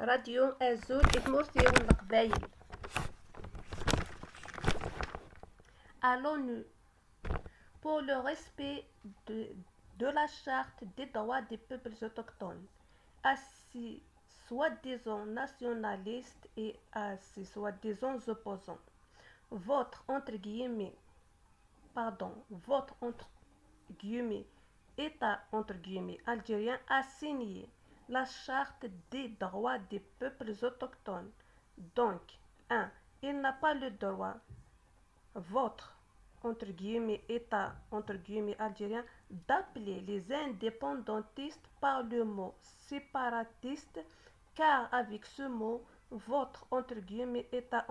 راديو أزول إثموثيون القبايل à l'ONU pour le respect de la charte des droits des peuples autochtones, à ses soi-disant nationalistes et à ses soi-disant opposants. Votre État algérien a signé la charte des droits des peuples autochtones. Donc, 1. Il n'a pas le droit, votre État algérien, d'appeler les indépendantistes par le mot séparatiste, car avec ce mot, votre État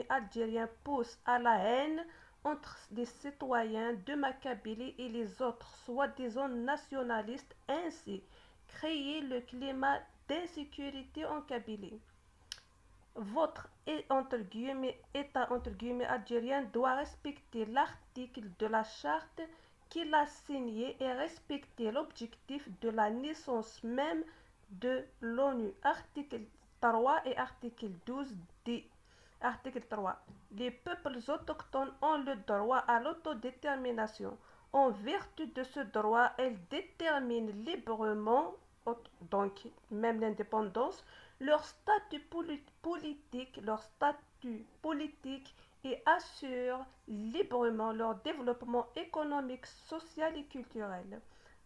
algérien pousse à la haine entre les citoyens de ma Kabylie et les autres soi-disant nationalistes, ainsi créer le climat d'insécurité en Kabylie. Votre État algérien doit respecter l'article de la charte qu'il a signé et respecter l'objectif de la naissance même de l'ONU. Article 3 et article 12 dit. Article 3. Les peuples autochtones ont le droit à l'autodétermination. En vertu de ce droit, elles déterminent librement, donc même l'indépendance, leur statut politique et assurent librement leur développement économique, social et culturel.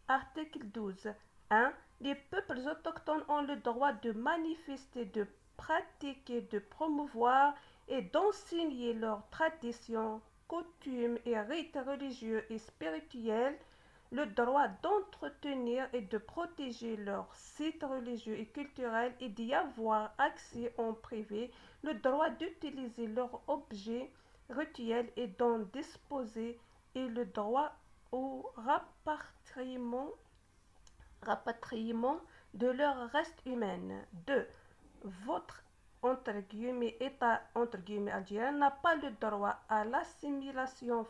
Article 12. 1. Les peuples autochtones ont le droit de manifester, de pratiquer, de promouvoir et d'enseigner leurs traditions, coutumes et rites religieux et spirituels, le droit d'entretenir et de protéger leurs sites religieux et culturels et d'y avoir accès en privé, le droit d'utiliser leurs objets rituels et d'en disposer et le droit au rapatriement de leurs restes humains. 2. Votre État algérien n'a pas le droit à l'assimilation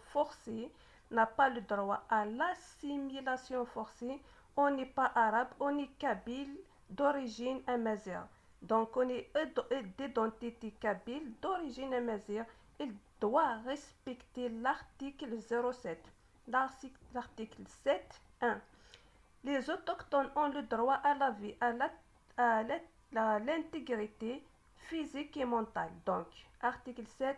forcée, on n'est pas arabe, on est kabyle d'origine amazigh. Donc on est d'identité kabyle d'origine amazigh. Il doit respecter l'article 07. L'article 7. 1. Les autochtones ont le droit à la vie, à l'intégrité physique et mentale. Donc, article 7,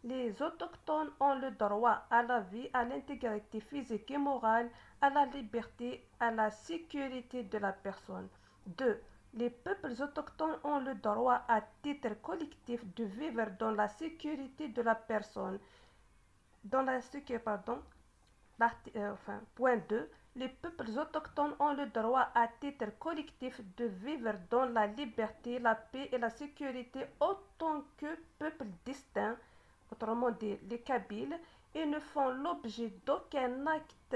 les autochtones ont le droit à la vie, à l'intégrité physique et morale, à la liberté, à la sécurité de la personne. 2. Les peuples autochtones ont le droit à titre collectif de vivre dans la sécurité de la personne. Point 2. Les peuples autochtones ont le droit à titre collectif de vivre dans la liberté, la paix et la sécurité autant que peuple distinct, autrement dit les Kabyles, et ne font l'objet d'aucun acte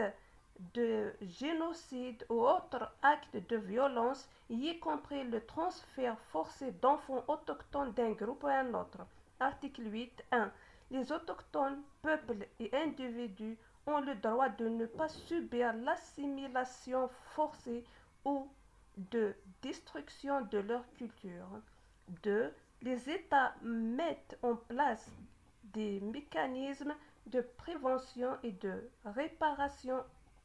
de génocide ou autre acte de violence, y compris le transfert forcé d'enfants autochtones d'un groupe à un autre. Article 8. 1. Les autochtones, peuples et individus ont le droit de ne pas subir l'assimilation forcée ou de destruction de leur culture. 2. Les États mettent en place des mécanismes de prévention et de réparation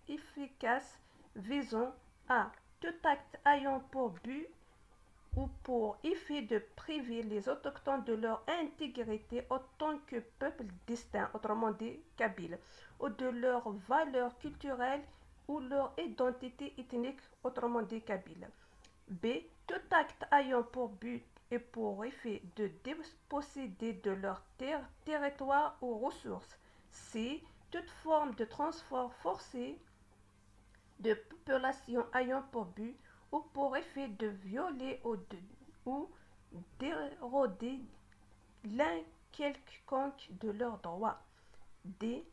efficaces visant à tout acte ayant pour but ou pour effet de priver les autochtones de leur intégrité autant que peuple distinct, autrement dit kabyle, ou de leurs valeurs culturelles ou leur identité ethnique, autrement dit kabyle. B. Tout acte ayant pour but et pour effet de déposséder de leur territoire ou ressources. C. Toute forme de transfert forcé de population ayant pour but ou pour effet de violer ou d'éroder l'un quelconque de leurs droits. D.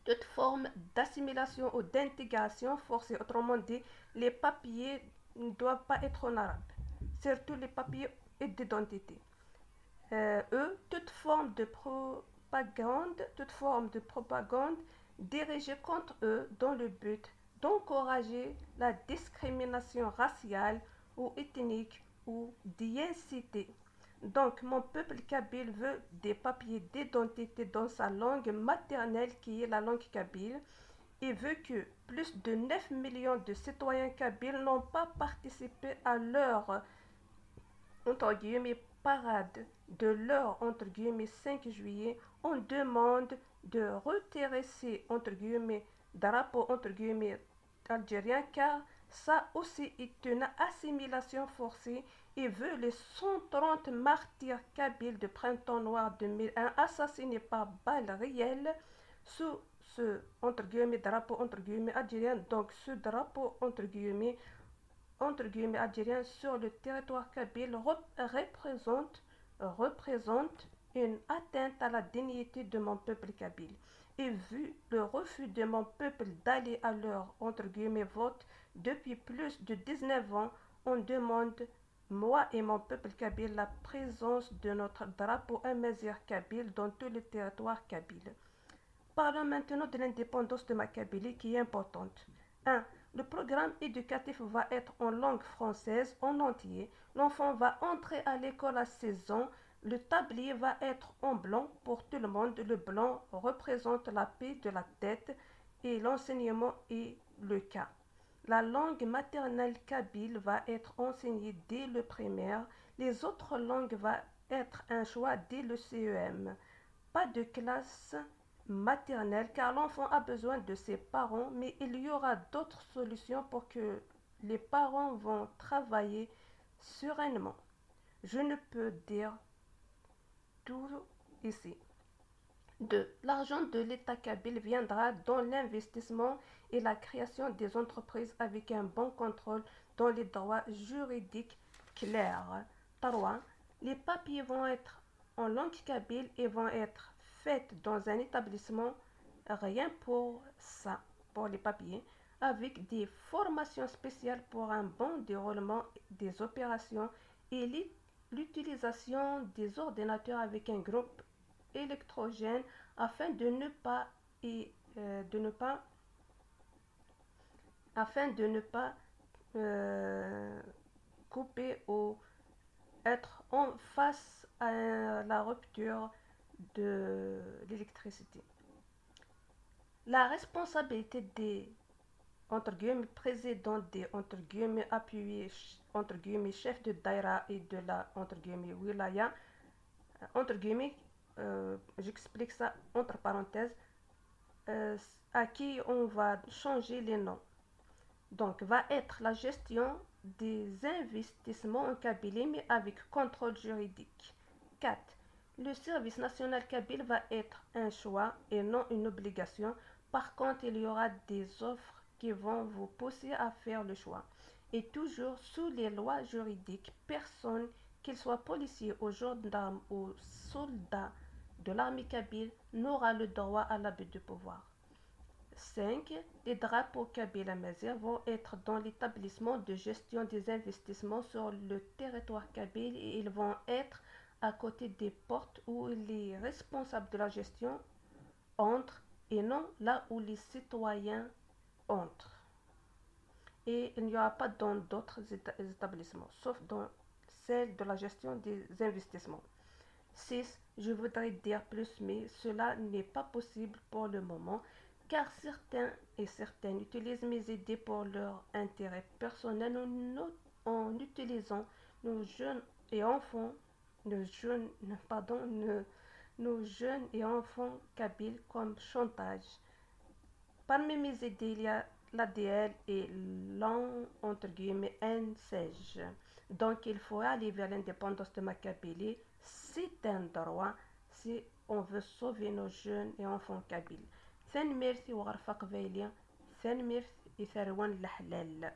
Toute forme d'assimilation ou d'intégration forcée, autrement dit, les papiers ne doivent pas être en arabe, surtout les papiers d'identité. Toute forme de propagande dirigée contre eux dans le but d'encourager la discrimination raciale ou ethnique ou d'inciter. Donc, mon peuple kabyle veut des papiers d'identité dans sa langue maternelle qui est la langue kabyle et veut que plus de 9 millions de citoyens kabyles n'ont pas participé à leur entre guillemets, parade de leur entre guillemets 5 juillet. On demande de retirer ces entre guillemets drapeaux entre guillemets algériens car ça aussi est une assimilation forcée et veut les 130 martyrs kabyles de printemps noir 2001 assassinés par balles réelles sous ce entre guillemets drapeau entre guillemets algérien. Donc ce drapeau entre guillemets algérien sur le territoire kabyle représente une atteinte à la dignité de mon peuple kabyle. Et vu le refus de mon peuple d'aller à leur entre guillemets vote depuis plus de 19 ans, on demande, moi et mon peuple kabyle, la présence de notre drapeau amazigh kabyle dans tout le territoire kabyle. Parlons maintenant de l'indépendance de ma Kabylie qui est importante. 1. Le programme éducatif va être en langue française en entier. L'enfant va entrer à l'école à 16 ans. Le tablier va être en blanc pour tout le monde. Le blanc représente la paix de la tête et l'enseignement est le cas. La langue maternelle kabyle va être enseignée dès le primaire. Les autres langues vont être un choix dès le CEM. Pas de classe maternelle car l'enfant a besoin de ses parents, mais il y aura d'autres solutions pour que les parents vont travailler sereinement. Je ne peux dire tout ici. 2. L'argent de l'État kabyle viendra dans l'investissement et la création des entreprises avec un bon contrôle dans les droits juridiques clairs. 3. Les papiers vont être en langue kabyle et vont être faits dans un établissement rien pour ça, pour les papiers, avec des formations spéciales pour un bon déroulement des opérations et l'utilisation des ordinateurs avec un groupe électrogène afin de ne pas couper ou être en face à la rupture de l'électricité. La responsabilité des entre guillemets présidents des entre guillemets appuyés entre guillemets chefs de daïra et de la entre guillemets wilaya entre guillemets j'explique ça entre parenthèses à qui on va changer les noms. Donc va être la gestion des investissements en Kabylie mais avec contrôle juridique. 4. Le service national kabyle va être un choix et non une obligation. Par contre, il y aura des offres qui vont vous pousser à faire le choix. Et toujours sous les lois juridiques, personne, qu'il soit policier ou gendarme ou soldat de l'armée kabyle, n'aura le droit à l'abus de pouvoir. 5. Les drapeaux kabyle amazigh vont être dans l'établissement de gestion des investissements sur le territoire kabyle et ils vont être à côté des portes où les responsables de la gestion entrent et non là où les citoyens entrent. Et il n'y aura pas dans d'autres établissements, sauf dans celle de la gestion des investissements. 6. Je voudrais dire plus, mais cela n'est pas possible pour le moment, car certains et certaines utilisent mes idées pour leur intérêt personnel en utilisant nos jeunes et enfants nos jeunes et enfants kabyles comme chantage. Parmi mes idées, il y a l'ADL et l'N-Sège. Donc il faut aller vers l'indépendance de ma Kabylie. C'est un droit si on veut sauver nos jeunes et enfants kabyles. ثاني ميرسي وغرفة قبايلية ثاني ميرسي إثاروان الحلال